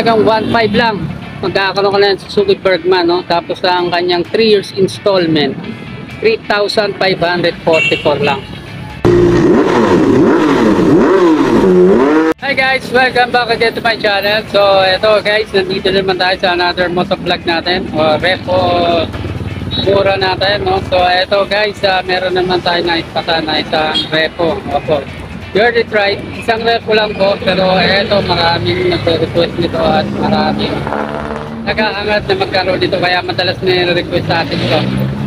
halagang 1.5 lang magkakaroon ka na ng Suzuki Bergman, no? Tapos ang kanyang 3 years installment 3,544 lang. Hi guys, welcome back again to my channel. So eto guys, nandito naman tayo sa another motovlog natin, o repo mura natin, no? So eto guys, meron naman tayo na ispata na isang repo. Opo, you're it right, isang repo lang po, pero eto maraming nagre-request nito at maraming nag-aangat na magkaroon dito, kaya madalas nire-request sa atin ito.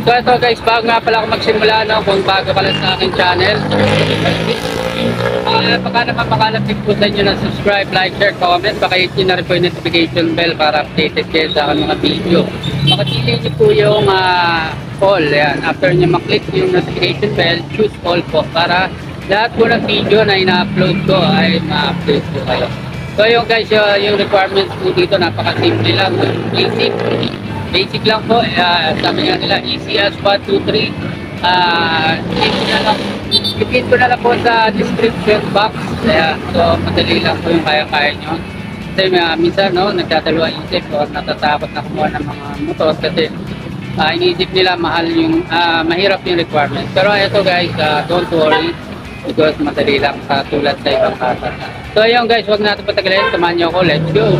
So ito guys, bago nga pala ako magsimula, no, kung bago ka lang sa aking channel, baka naman makalapit po sa inyo na subscribe, like, share, comment, baka hit nyo na rin po yung notification bell para updated kayo sa aking mga video. Makapili nyo po yung all, yan. After nyo maklik yung notification bell, choose all po para lahat po ng video na ina-upload ko ay ma-upload po kayo. So yung guys, yung requirements po dito napaka-simple lang, basic lang po. Sabi nga nila, easy as 1, 2, 3. Ipin ko na lang po sa description box. So madali lang po yung kaya-kaya nyo. Kasi minsan, no, nagdadalawang isip o natatakot na kumuha ng mga motor kasi iniisip nila mahal yung, mahirap yung requirements. Pero ito guys, don't worry, because madali lang tulad sa ibang kasa. So ayun guys, huwag natin patagalin, samahan nyo ako, let's go!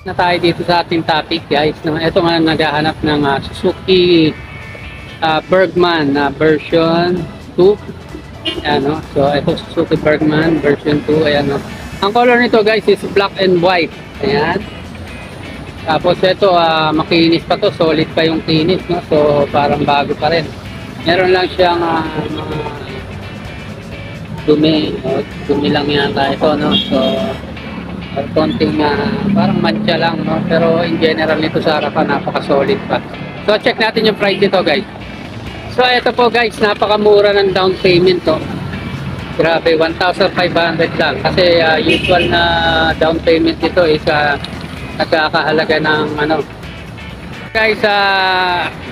Na tayo dito sa ating topic guys. Ito nga naghahanap ng Suzuki Bergman version 2. Ayan, no? So ito Suzuki Bergman version 2. Ayan, no? Ang color nito guys is black and white. Ayan. Tapos ito makinis pa to, solid pa yung kinis, no? So parang bago pa rin. Meron lang siyang dumi lang yata ito, no? So konting parang mancha lang, no? Pero in general nito sa harapan napaka-solid pa. So check natin yung price nito guys. So ito po guys, napakamura ng down payment to. Grabe, 1,500 lang. Kasi usual na down payment nito is nagkakahalaga ng ano. Guys,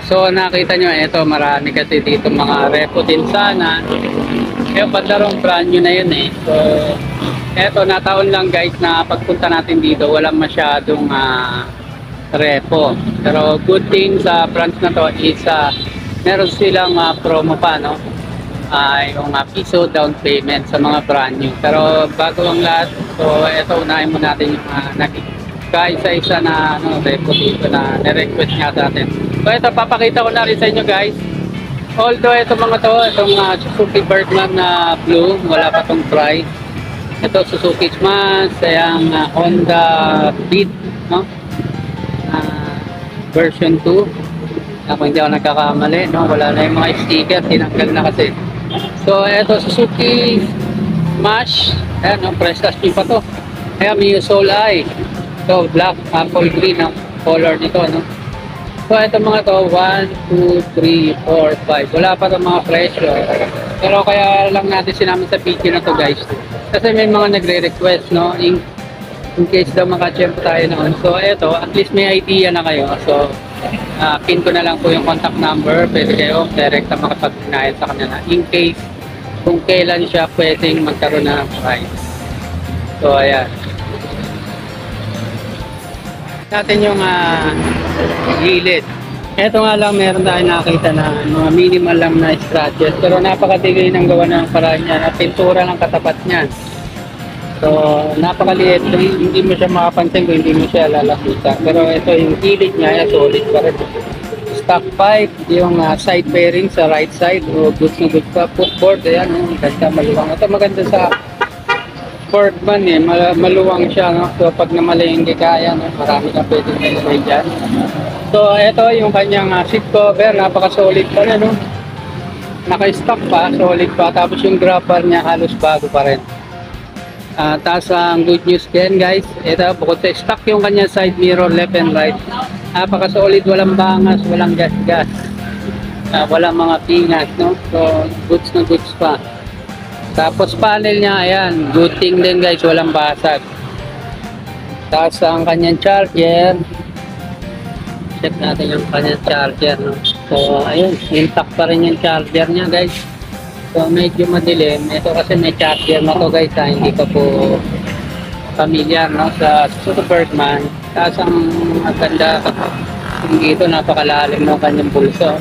so nakita nyo, ito marami kasi dito mga repo din sana. Kaya pandarong brand new na yun eh. So eto, nataon lang guys na pagpunta natin dito walang masyadong repo. Pero good thing sa branch na to is meron silang promo pa, no? Yung piso down payment sa mga brand new. Pero bago ang lahat, so eto, unahin mo natin yung kaisa-isa na repo dito na nirequest nga sa atin. So ito, papakita ko na rin sa inyo guys. Although ito mga to, itong Suzuki Bergman na blue, wala pa tong price. Ito Suzuki Smash, yung Honda Beat, no? Version 2. Ako hindi ako nagkakamali, no? Wala na yung mga sticker, tinanggal na kasi. So ito Suzuki Smash, ayan, no? Prestas pa to. Ayan, may Soul Eye. So black, apple green ang color nito, no? So ito mga to, 1, 2, 3, 4, 5. Wala pa itong mga presyo. Pero kaya lang natin sinamin sa video na to guys. Kasi may mga nagre-request, no? In case daw makachempo tayo noon. So ito, at least may idea na kayo. So pin ko na lang po yung contact number. Pwede kayo direct na makapag-ugnayan sa kanila. In case kung kailan siya pwedeng magkaroon ng price. So ayan. Natin yung gilid. Ito nga lang, meron tayo nakita na mga minimal lang na scratches, pero napakatigay ng gawa ng paraan niya na pintura ng katapat niyan. So napakaliit, hindi mo siya makapansin kung hindi mo siya lalapitan. Pero ito yung gilid niya, solid pa rin. Stock pipe, yung side bearing sa right side, goods na goods pa. Footboard, ayan, ganda, maluwang. Ito maganda sa Bergman eh, maluwang siya, no? So pag namalengke kaya, no? Marami na pwedeng nilagay dyan. So ito yung kanyang seat cover, napaka-solid pa rin, no? Naka-stock pa, solid pa. Tapos yung grab bar niya halos bago pa rin. Tapos ang good news din guys, ito bukod sa stock yung kanyang side mirror left and right. Napaka-solid, walang bangas, walang gas-gas. Walang mga pingas, no? So goods na goods pa. Tapos panel niya, ayan, good thing din guys, walang basag. Tapos ang kanyang charger, check natin yung kanyang charger, no? So ayun, intact pa rin yung charger niya guys. So medyo madilim, ito kasi may charger na to guys, hindi pa po pamilyar, no, sa Suzuki Bergman. Tapos ang maganda dito, napakalalim ng kanyang bulso.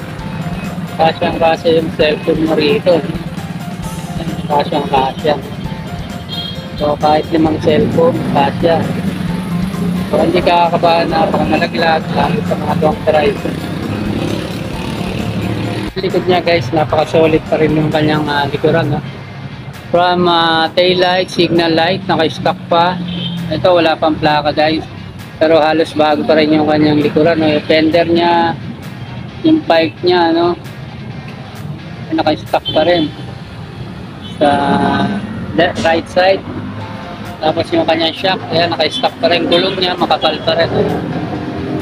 Kasyang-kasya yung cellphone mo rito. Kasyang-kasya. So kahit limang cellphone, kasya. So hindi ka kakabahan na pakamalaglag lang sa mga long drive. Likod niya guys, napaka-solid pa rin yung kanyang likuran. No? From tail light, signal light, naka-stock pa. Ito wala pang plaka guys. Pero halos bago pa rin yung kanyang likuran. No? Yung fender niya, yung bike niya, no? Naka-stock pa rin sa right side. Tapos yung kanyang shock, ayan, naka-stock pa rin. Gulong niya, makapal pa rin.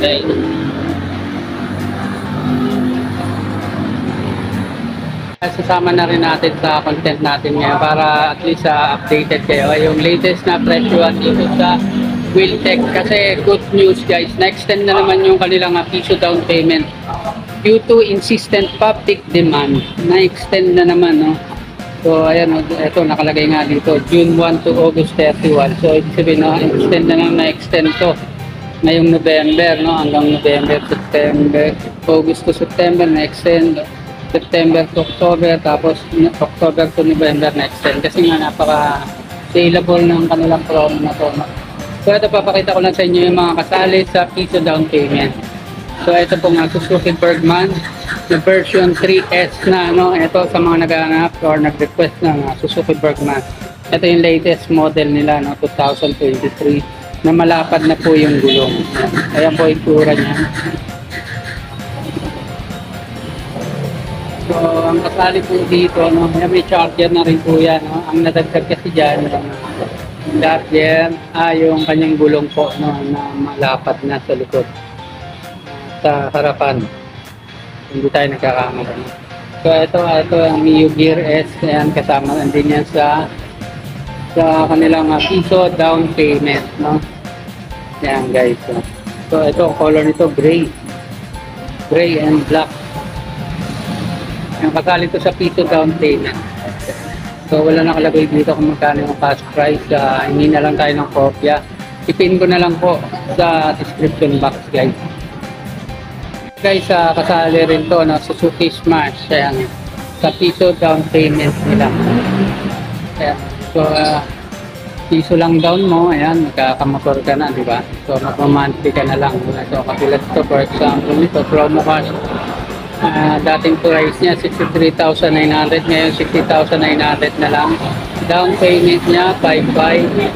Okay. Sasama na rin natin sa content natin ngayon para at least updated kayo. Yung latest na presyuan dito sa Wheeltech. Kasi good news guys, na-extend na naman yung kanilang piso down payment. Due to insistent public demand, na-extend na naman, no? So, ayan, ito, nakalagay nga dito, June 1 to August 31. So, ibig sabihin, no, extend na naman, na-extend to ngayong November, no? Hanggang November, September, August to September, na-extend, September to October, tapos October to November, na-extend. Kasi nga, napaka-saleable ng kanilang promo na to, no? So, ito, papakita ko lang sa inyo yung mga kasali sa piso down payment. So ito pong Suzuki Bergman na version 3S na, no, ito sa mga naghahanap or nag-request ng Suzuki Bergman. Ito yung latest model nila, no, 2023 na malapad na po yung gulong. Ayan po yung tura niya. So ang kasali po dito, no, may charger na rin po yan, no. Ang nadagdag kasi dyan, charger, yung kanyang gulong po, no, na malapad na sa likod. Sa harapan, hindi tayo nagkakamali. So ito ang Mio Gear S, ayan, kasama din yan sa kanilang piso down payment, no? Ayan guys, so ito ang color nito, gray and black. Yung kasali ito sa piso down payment. So wala nakalagay dito kung magkano yung cash price, hindi na lang tayo ng kopya. Ipin ko na lang po sa description box guys. Guys, kasali rin to, no, Suzuki Smash, ayan, sa piso down payment nila. Ayan. So piso lang down mo, ayan, magkakamotor ka na, di ba? So magmamonthly ka na lang. So katulad ito, for example nito, promo cash, dating price niya 63,900, ngayon 60,900 na lang. Down payment niya 5,500.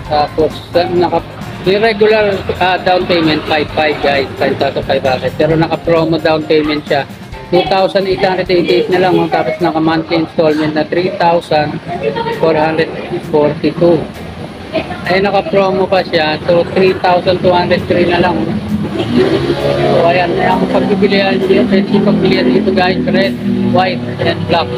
Tapos yung regular down payment 5,500 guys, 5,500. Pero naka-promo down payment siya 2,888 na lang, tapos naka-monthly installment na 3,442. Ay naka-promo pa siya, so 3,203 na lang. So ayan, ang pagbibilihan dito, guys, red, white, and black.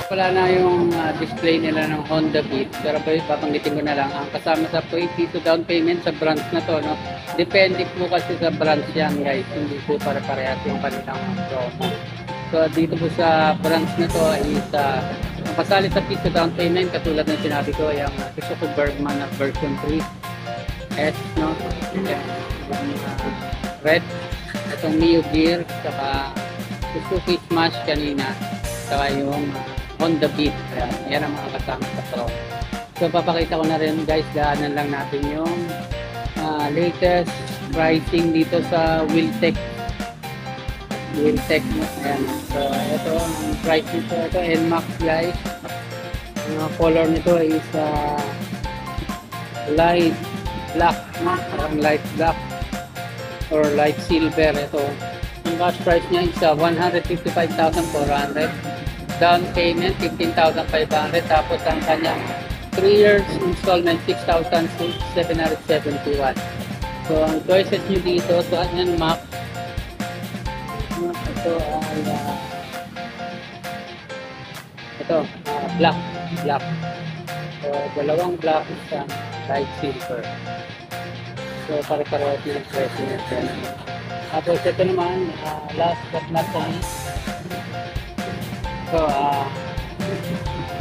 Wala na yung display nila ng Honda Beat, pero papanggitin ko na lang ang kasama sa piso down payment sa branch na to, no? Depende po kasi sa branch yan guys, hindi po para-parehas yung kanilang promo. So dito po sa branch na to is ang kasali sa piso down payment, katulad ng sinabi ko, yung Suzuki Bergman na version 3S, no? Red, itong Mio Gear, saka Suzuki Smash kanina, saka yung Honda Beat. Yan ang mga kasama sa Pro. So papakita ko na rin guys, daanan lang natin yung latest pricing dito sa Wheeltech. Ayan. So ito ang price nito, ito NMAX guys. Ang color nito is light black, no? Parang light black or light silver. Ito ang cash price niya is 155,400. Down payment 15,500, tapos ang kanyang 3 years installment 6,771. So ang choices nyo dito, so ayan, Mac, ito ay black. So dalawang black, isang light silver. So pare-pareho yung presyo nito. Tapos ito naman, last but not the least, so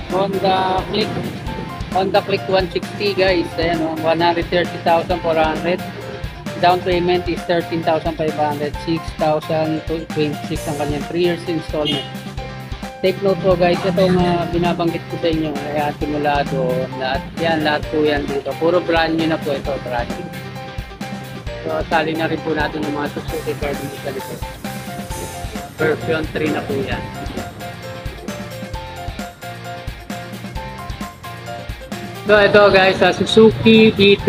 Honda Click. Honda Click 160 guys. Ayan o, 130,400. Down payment is 13,500. 6,026 ang kanyang 3 years installment. Take note po guys, itong binabanggit ko sa inyo ay simulado. Lahat po yan dito. Puro brand new na po ito, brand new. So, sali na rin po natin yung mga Suzuki card dito sa likod. Version 3 na po yan. So ito guys, sa Suzuki B3,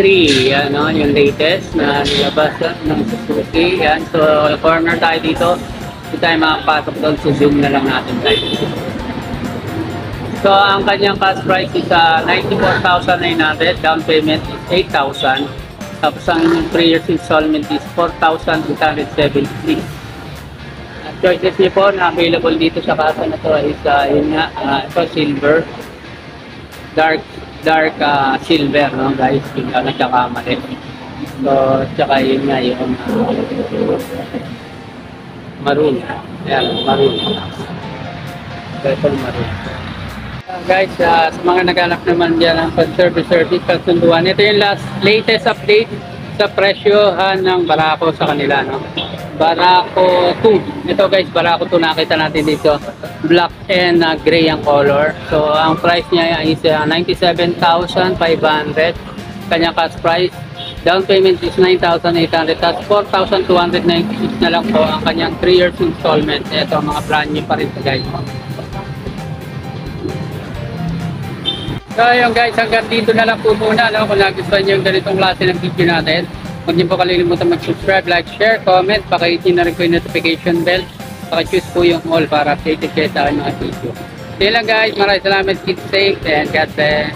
yan no, yung latest na nilabas ng Suzuki. Yan, so corner tayo dito. Hindi tayo makapasok doon, so zoom na lang natin guys. So ang kanyang cash price is 94,900, down payment is 8,000. Tapos ang 3 years installment is 4,873. At choices niyo po na available dito sa kasa na to is yun nga, ito silver, dark silver, no guys, yung nagkakamali. So, tsaka yun nga yung maroon. Ayan, maroon. So, itong maroon. Guys, sa mga naghanap naman dyan ng service, kasunduan. Ito yung latest update sa presyohan ng Barako sa kanila, no? Barako 2. Ito guys, Barako 2 nakita natin dito. Black and gray ang color. So, ang price niya is 97,500. Kanyang cash price. Down payment is 9,800. Tapos 4,296 na lang po ang kanyang 3 years installment. Ito, mga brand new pa rin ito guys. So, yun guys, hanggang dito na lang po muna. No? Kung nagustuhan nyo yung ganitong klase ng video natin, huwag niyo po kalilimutan mag-subscribe, like, share, comment. Pakihit na rin po yung notification bell. Paki-choose po yung all para updated kayo sa aking mga video. So yun lang guys, maraming salamat, keep safe, and God bless.